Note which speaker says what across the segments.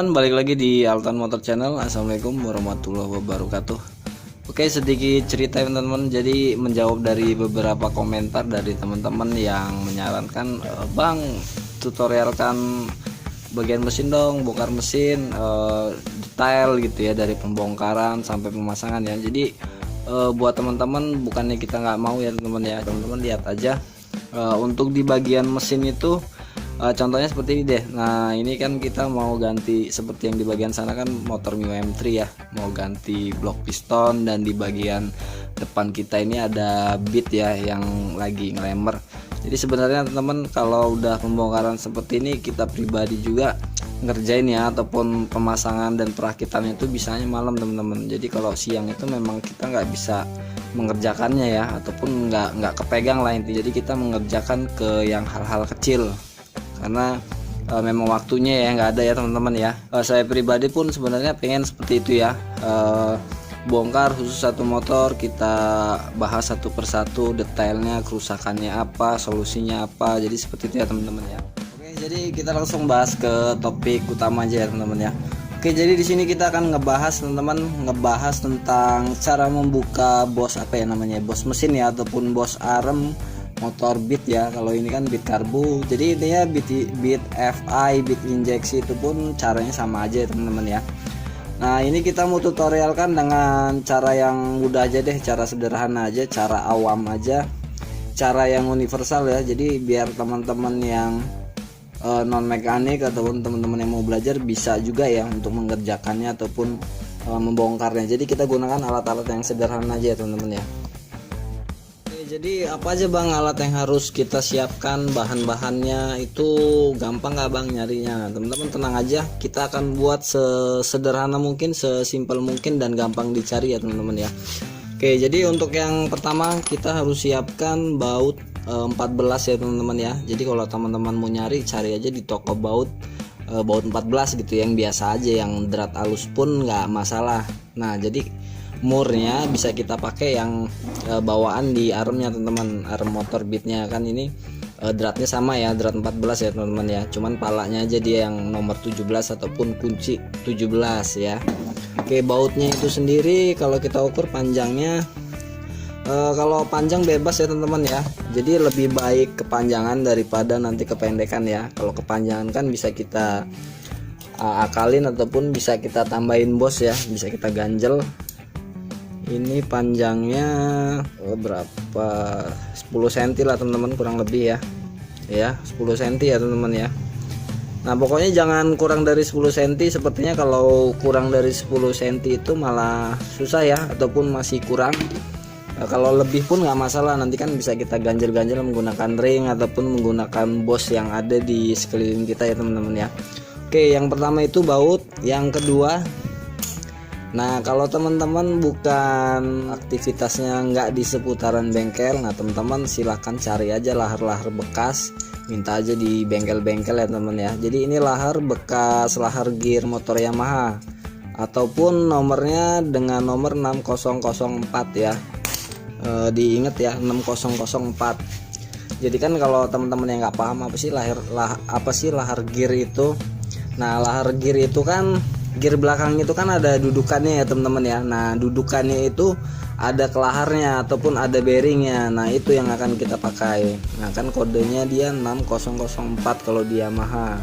Speaker 1: teman-teman, balik lagi di Altan Motor Channel. Assalamualaikum warahmatullahi wabarakatuh. Oke, sedikit cerita teman-teman. Jadi menjawab dari beberapa komentar dari teman-teman yang menyarankan, Bang, tutorialkan bagian mesin dong, bongkar mesin detail gitu ya, dari pembongkaran sampai pemasangan ya. Jadi buat teman-teman, bukannya kita nggak mau ya teman-teman ya, teman-teman lihat aja. Untuk di bagian mesin itu contohnya seperti ini deh. Nah, ini kan kita mau ganti seperti yang di bagian sana kan motor Mio M3 ya, mau ganti blok piston, dan di bagian depan kita ini ada bit ya yang lagi ngelemer. Jadi sebenarnya teman-teman, kalau udah pembongkaran seperti ini, kita pribadi juga ngerjain ya, ataupun pemasangan dan perakitannya itu bisanya malam teman-teman. Jadi kalau siang itu memang kita nggak bisa mengerjakannya ya, ataupun nggak kepegang lah inti. Jadi kita mengerjakan ke yang hal-hal kecil karena memang waktunya ya nggak ada ya teman-teman ya. Saya pribadi pun sebenarnya pengen seperti itu ya, bongkar khusus satu motor, kita bahas satu persatu detailnya, kerusakannya apa, solusinya apa. Jadi seperti itu ya teman-teman ya. Oke, jadi kita langsung bahas ke topik utama aja ya teman-teman ya. Oke, jadi di sini kita akan ngebahas teman-teman, ngebahas tentang cara membuka bos apa ya namanya, bos mesin ya, ataupun bos arem motor Beat ya. Kalau ini kan Beat karbu, jadi intinya Beat FI, Beat injeksi itu pun caranya sama aja ya teman-teman ya. Nah, ini kita mau tutorialkan dengan cara yang mudah aja deh, cara sederhana aja, cara awam aja, cara yang universal ya. Jadi biar teman-teman yang non mekanik ataupun teman-teman yang mau belajar bisa juga ya untuk mengerjakannya ataupun membongkarnya. Jadi kita gunakan alat-alat yang sederhana aja ya teman-teman ya. Jadi apa aja bang alat yang harus kita siapkan, bahan-bahannya itu gampang nggak bang nyarinya? Teman-teman tenang aja, kita akan buat sesederhana mungkin, sesimpel mungkin, dan gampang dicari ya teman-teman ya. Oke, jadi untuk yang pertama kita harus siapkan baut 14 ya teman-teman ya. Jadi kalau teman-teman mau nyari, cari aja di toko baut 14 gitu, yang biasa aja, yang drat halus pun nggak masalah. Nah, jadi murnya bisa kita pakai yang bawaan di armnya teman-teman, arm motor Beatnya kan ini dratnya sama ya, drat 14 ya teman-teman ya, cuman palanya aja dia yang nomor 17 ataupun kunci 17 ya. Oke, bautnya itu sendiri kalau kita ukur panjangnya, kalau panjang bebas ya teman-teman ya, jadi lebih baik kepanjangan daripada nanti kependekan ya. Kalau kepanjangan kan bisa kita akalin ataupun bisa kita tambahin bos ya, bisa kita ganjel. Ini panjangnya berapa, 10 cm lah teman-teman, kurang lebih ya 10 cm ya teman-teman ya. Nah, pokoknya jangan kurang dari 10 cm. Sepertinya kalau kurang dari 10 cm itu malah susah ya, ataupun masih kurang. Kalau lebih pun nggak masalah, nanti kan bisa kita ganjel-ganjel menggunakan ring ataupun menggunakan bos yang ada di sekeliling kita ya teman-teman ya. Oke, yang pertama itu baut, yang kedua, nah kalau teman-teman bukan aktivitasnya nggak di seputaran bengkel, nah teman-teman silahkan cari aja lahar-lahar bekas, minta aja di bengkel-bengkel ya teman ya. Jadi ini lahar bekas, lahar gear motor Yamaha, ataupun nomornya dengan nomor 6004 ya, diingat ya 6004. Jadi kan kalau teman-teman yang nggak paham apa sih lahar gear itu, nah lahar gear itu kan gear belakang itu kan ada dudukannya ya teman-teman ya. Nah, dudukannya itu ada kelaharnya ataupun ada bearingnya. Nah, itu yang akan kita pakai. Nah, kan kodenya dia 6004 kalau di Yamaha.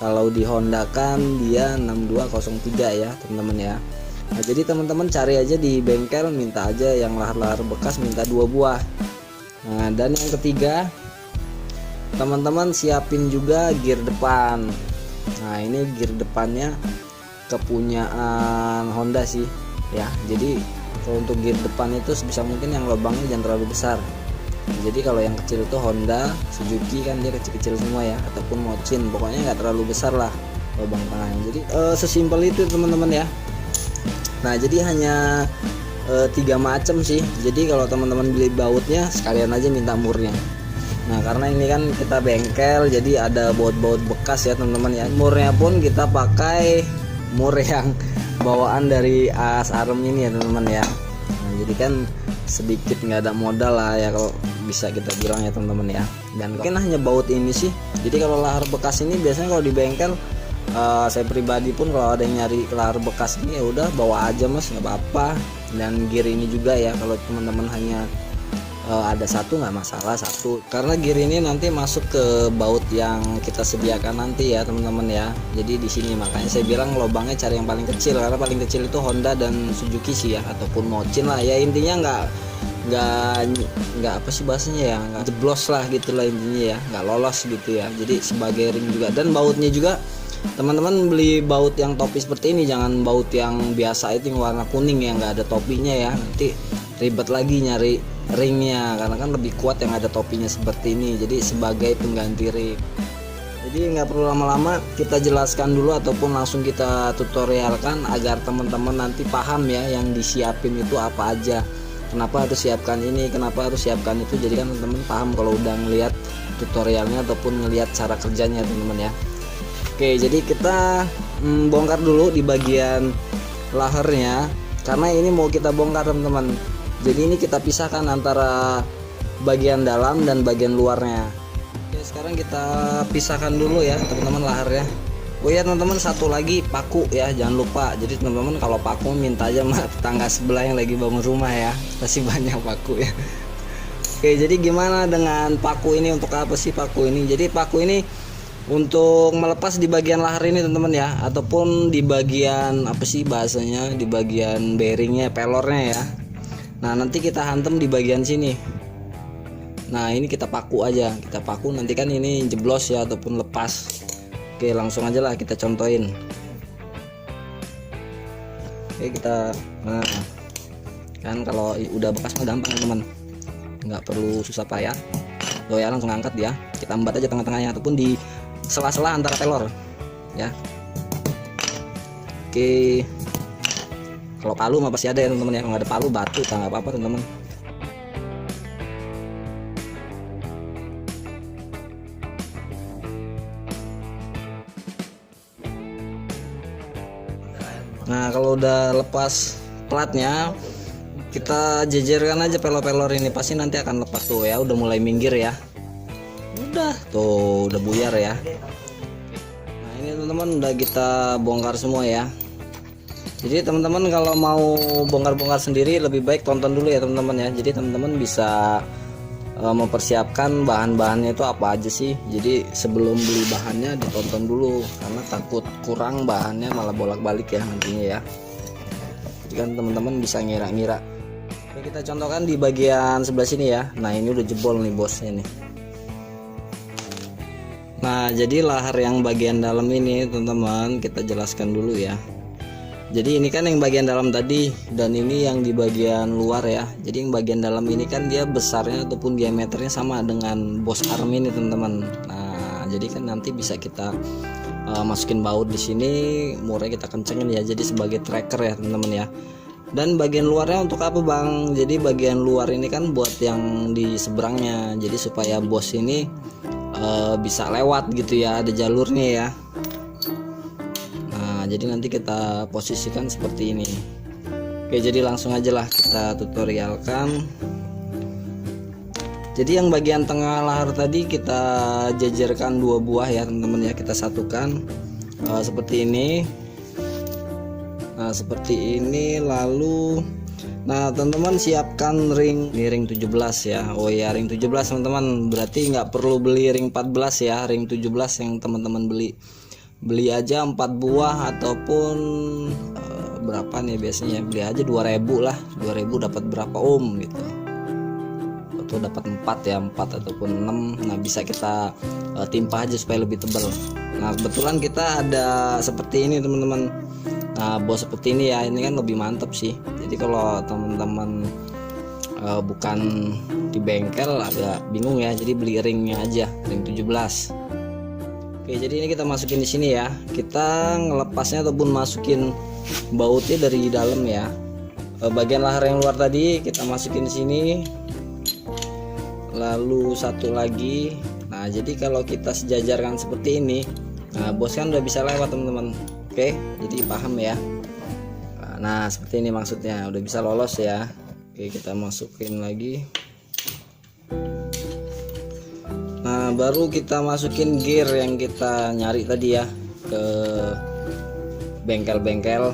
Speaker 1: Kalau di Honda kan dia 6203 ya teman-teman ya. Nah, jadi teman-teman cari aja di bengkel, minta aja yang lahar-lahar bekas, minta 2 buah. Nah, dan yang ketiga, teman-teman siapin juga gear depan. Nah, ini gear depannya kepunyaan Honda sih ya. Jadi kalau untuk gear depan itu sebisa mungkin yang lubangnya jangan terlalu besar. Jadi kalau yang kecil itu Honda, Suzuki kan dia kecil-kecil semua ya, ataupun Mochin, pokoknya nggak terlalu besar lah lubang tengahnya. Jadi sesimpel itu teman-teman ya. Nah, jadi hanya 3 macam sih. Jadi kalau teman-teman beli bautnya sekalian aja minta murnya. Nah, karena ini kan kita bengkel, jadi ada baut-baut bekas ya teman-teman ya. Murnya pun kita pakai mur yang bawaan dari as arem ini ya teman-teman ya. Nah, jadi kan sedikit nggak ada modal lah ya kalau bisa kita bilang ya teman-teman ya. Dan mungkin hanya baut ini sih. Jadi kalau lahar bekas ini biasanya kalau di bengkel Saya pribadi pun kalau ada yang nyari lahar bekas ini ya udah bawa aja mas, nggak apa-apa. Dan gear ini juga ya, kalau teman-teman hanya ada satu nggak masalah, satu, karena gear ini nanti masuk ke baut yang kita sediakan nanti ya teman-teman ya. Jadi di sini makanya saya bilang lubangnya cari yang paling kecil, karena paling kecil itu Honda dan Suzuki sih ya, ataupun Mochin lah ya, intinya nggak apa sih bahasanya ya, nggak jeblos lah gitulah intinya ya, nggak lolos gitu ya. Jadi sebagai ring juga, dan bautnya juga teman-teman beli baut yang topi seperti ini, jangan baut yang biasa itu yang warna kuning yang nggak ada topinya ya, nanti ribet lagi nyari ringnya, karena kan lebih kuat yang ada topinya seperti ini. Jadi sebagai pengganti ring. Jadi nggak perlu lama-lama, kita jelaskan dulu ataupun langsung kita tutorialkan agar teman-teman nanti paham ya yang disiapin itu apa aja, kenapa harus siapkan ini, kenapa harus siapkan itu. Jadi kan teman-teman paham kalau udah ngelihat tutorialnya ataupun ngelihat cara kerjanya teman-teman ya. Oke, jadi kita bongkar dulu di bagian lahernya, karena ini mau kita bongkar teman-teman. Jadi ini kita pisahkan antara bagian dalam dan bagian luarnya. Oke, sekarang kita pisahkan dulu ya teman-teman laharnya. Oh ya teman-teman, satu lagi paku ya, jangan lupa. Jadi teman-teman kalau paku minta aja sama tetangga sebelah yang lagi bangun rumah ya, pasti banyak paku ya. Oke, jadi gimana dengan paku ini, untuk apa sih paku ini? Jadi paku ini untuk melepas di bagian lahar ini teman-teman ya, ataupun di bagian apa sih bahasanya, di bagian bearingnya, pelornya ya. Nah nanti kita hantem di bagian sini. Nah ini kita paku aja, kita paku, nanti kan ini jeblos ya ataupun lepas. Oke, langsung aja lah kita contohin. Oke, kita nah kan kalau udah bekas mah gampang teman, nggak perlu susah payah. Tuh ya, langsung angkat ya, kita embat aja tengah-tengahnya ataupun di sela-sela antara pelor ya. Oke, kalau palu mah pasti ada ya teman-teman ya, kalau nggak ada palu batu nggak apa-apa teman-teman. Nah kalau udah lepas platnya, kita jejerkan aja pelor-pelor ini, pasti nanti akan lepas tuh ya, udah mulai minggir ya. Udah tuh, udah buyar ya. Nah ini teman-teman udah kita bongkar semua ya. Jadi teman-teman kalau mau bongkar-bongkar sendiri lebih baik tonton dulu ya teman-teman ya. Jadi teman-teman bisa mempersiapkan bahan-bahannya itu apa aja sih. Jadi sebelum beli bahannya ditonton dulu, karena takut kurang bahannya malah bolak-balik ya nantinya ya. Jadi kan teman-teman bisa ngira-ngira. Oke, kita contohkan di bagian sebelah sini ya. Nah ini udah jebol nih bosnya nih. Nah jadi lahar yang bagian dalam ini teman-teman kita jelaskan dulu ya. Jadi ini kan yang bagian dalam tadi, dan ini yang di bagian luar ya. Jadi yang bagian dalam ini kan dia besarnya ataupun diameternya sama dengan bos arm ini teman-teman. Nah jadi kan nanti bisa kita masukin baut di sini, murnya kita kencengin ya, jadi sebagai tracker ya teman-teman ya. Dan bagian luarnya untuk apa bang? Jadi bagian luar ini kan buat yang di seberangnya, jadi supaya bos ini bisa lewat gitu ya, ada jalurnya ya. Nah jadi nanti kita posisikan seperti ini. Oke, jadi langsung aja lah kita tutorialkan. Jadi yang bagian tengah lahar tadi kita jejerkan 2 buah ya teman-teman ya, kita satukan seperti ini. Nah seperti ini, lalu nah teman-teman siapkan ring, ini ring 17 ya. Oh ya, ring 17 teman-teman, berarti nggak perlu beli ring 14 ya, ring 17 yang teman-teman beli aja 4 buah ataupun berapa nih biasanya, beli aja 2000 lah, 2000 dapat berapa ohm gitu, atau dapat 4 ya, 4 ataupun 6. Nah bisa kita timpa aja supaya lebih tebal. Nah kebetulan kita ada seperti ini teman-teman. Nah bos seperti ini ya, ini kan lebih mantap sih. Jadi kalau teman-teman bukan di bengkel agak bingung ya, jadi beli ringnya aja, ring 17. Oke, jadi ini kita masukin di sini ya. Kita ngelepasnya ataupun masukin bautnya dari dalam ya. Bagian lahar yang luar tadi kita masukin di sini. Lalu satu lagi. Nah, jadi kalau kita sejajarkan seperti ini, nah bos kan udah bisa lewat teman-teman. Oke, jadi paham ya. Nah, seperti ini maksudnya, udah bisa lolos ya. Oke, kita masukin lagi. Nah baru kita masukin gear yang kita nyari tadi ya. ke bengkel-bengkel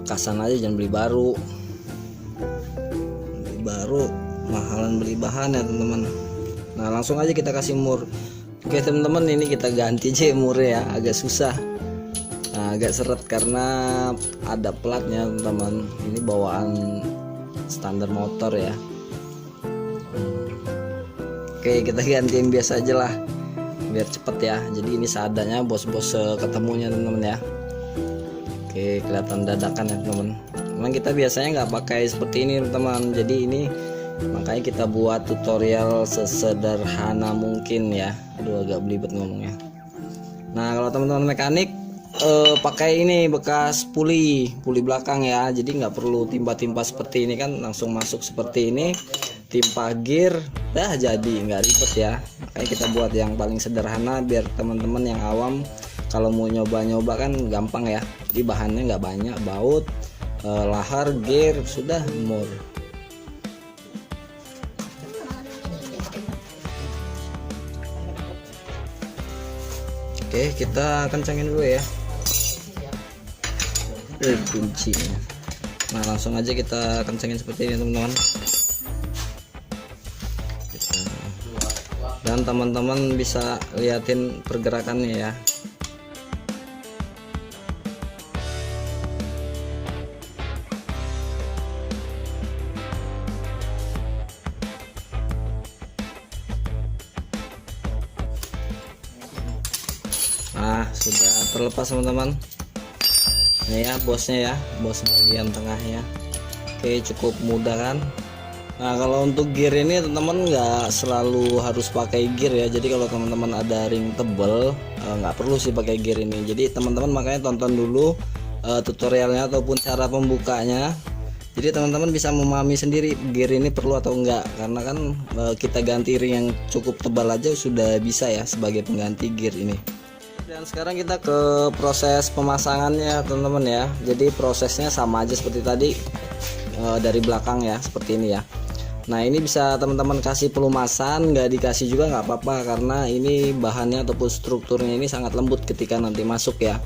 Speaker 1: bekasan aja, jangan beli baru. Beli baru mahalan beli bahan ya teman-teman. Nah langsung aja kita kasih mur. Oke teman-teman, ini kita ganti aja murnya ya, agak susah. Nah, agak seret karena ada platnya teman-teman. Ini bawaan standar motor ya. Oke, kita gantiin biasa aja lah biar cepet ya. Jadi ini seadanya bos-bos ketemunya teman-teman ya. Oke, kelihatan dadakan ya teman-teman. Memang kita biasanya nggak pakai seperti ini teman-teman. Jadi ini makanya kita buat tutorial sesederhana mungkin ya. Aduh, agak belibet ngomongnya. Nah kalau teman-teman mekanik pakai ini bekas puli belakang ya, jadi nggak perlu timpa-timpa seperti ini kan, langsung masuk seperti ini, timpa gear dah jadi, nggak ribet ya. Makanya kita buat yang paling sederhana biar teman-teman yang awam kalau mau nyoba-nyoba kan gampang ya. Jadi bahannya nggak banyak, baut, lahar, gear, sudah mur. Oke, kita kencangin dulu ya kuncinya. Nah langsung aja kita kencangin seperti ini teman-teman. Dan teman-teman bisa liatin pergerakannya ya. Nah sudah terlepas teman-teman. Ini ya bosnya ya, bos bagian tengahnya. Oke, cukup mudah kan. Nah kalau untuk gear ini teman-teman nggak selalu harus pakai gear ya. Jadi kalau teman-teman ada ring tebel nggak perlu sih pakai gear ini. Jadi teman-teman makanya tonton dulu tutorialnya ataupun cara pembukanya. Jadi teman-teman bisa memahami sendiri gear ini perlu atau enggak. Karena kan kita ganti ring yang cukup tebal aja sudah bisa ya sebagai pengganti gear ini. Dan sekarang kita ke proses pemasangannya teman-teman ya. Jadi prosesnya sama aja seperti tadi, dari belakang ya, seperti ini ya. Nah ini bisa teman-teman kasih pelumasan, nggak dikasih juga nggak apa-apa, karena ini bahannya ataupun strukturnya ini sangat lembut ketika nanti masuk ya.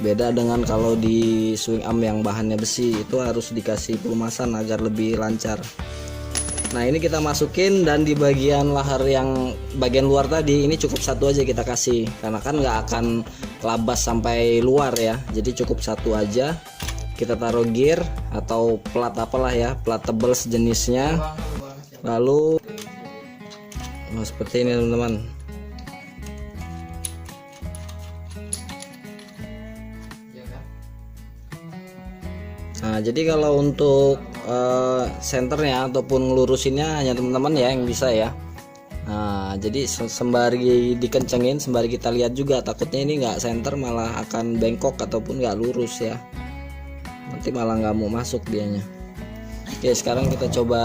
Speaker 1: Beda dengan kalau di swing arm yang bahannya besi, itu harus dikasih pelumasan agar lebih lancar. Nah ini kita masukin, dan di bagian lahar yang bagian luar tadi ini cukup satu aja kita kasih, karena kan nggak akan labas sampai luar ya. Jadi cukup satu aja. Kita taruh gear atau plat apalah ya, plat tebal sejenisnya. Lalu seperti ini teman-teman. Nah jadi kalau untuk senternya ataupun ngelurusinnya hanya teman-teman ya yang bisa ya. Nah jadi sembari dikencengin, sembari kita lihat juga, takutnya ini nggak senter malah akan bengkok ataupun nggak lurus ya, nanti malah nggak mau masuk dianya. Oke sekarang kita coba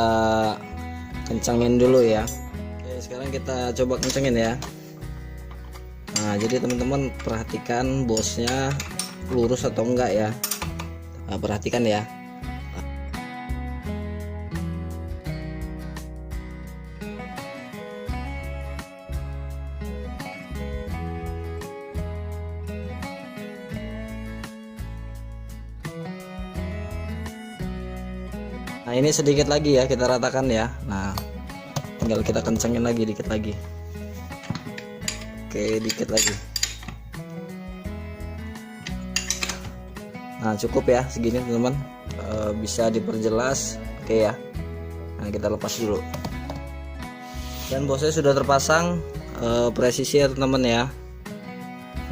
Speaker 1: kencengin dulu ya. Oke sekarang kita coba kencengin ya. Nah jadi teman-teman perhatikan bosnya lurus atau enggak ya. Nah, perhatikan ya. Nah ini sedikit lagi ya, kita ratakan ya. Nah tinggal kita kencengin lagi dikit lagi. Oke dikit lagi. Nah cukup ya segini teman-teman, bisa diperjelas. Oke ya. Nah kita lepas dulu. Dan bosnya sudah terpasang, presisi ya teman-teman ya.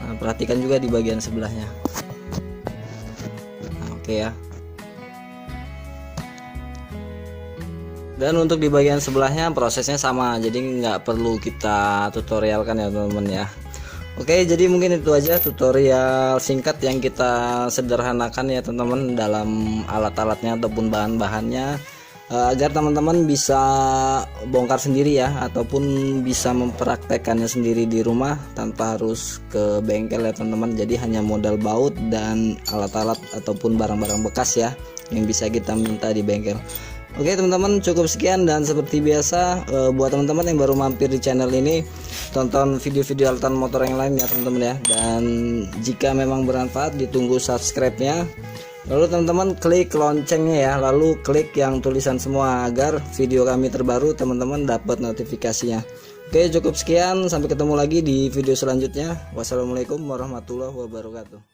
Speaker 1: Nah, perhatikan juga di bagian sebelahnya. Nah, oke ya. Dan untuk di bagian sebelahnya prosesnya sama, jadi nggak perlu kita tutorialkan ya teman-teman ya. Oke jadi mungkin itu aja tutorial singkat yang kita sederhanakan ya teman-teman dalam alat-alatnya ataupun bahan-bahannya, agar teman-teman bisa bongkar sendiri ya, ataupun bisa mempraktekannya sendiri di rumah tanpa harus ke bengkel ya teman-teman. Jadi hanya modal baut dan alat-alat ataupun barang-barang bekas ya yang bisa kita minta di bengkel. Oke teman-teman cukup sekian, dan seperti biasa buat teman-teman yang baru mampir di channel ini, tonton video-video Altan Motor yang lain ya teman-teman ya. Dan jika memang bermanfaat ditunggu subscribe-nya. Lalu teman-teman klik loncengnya ya, lalu klik yang tulisan semua agar video kami terbaru teman-teman dapat notifikasinya. Oke, cukup sekian, sampai ketemu lagi di video selanjutnya. Wassalamualaikum warahmatullahi wabarakatuh.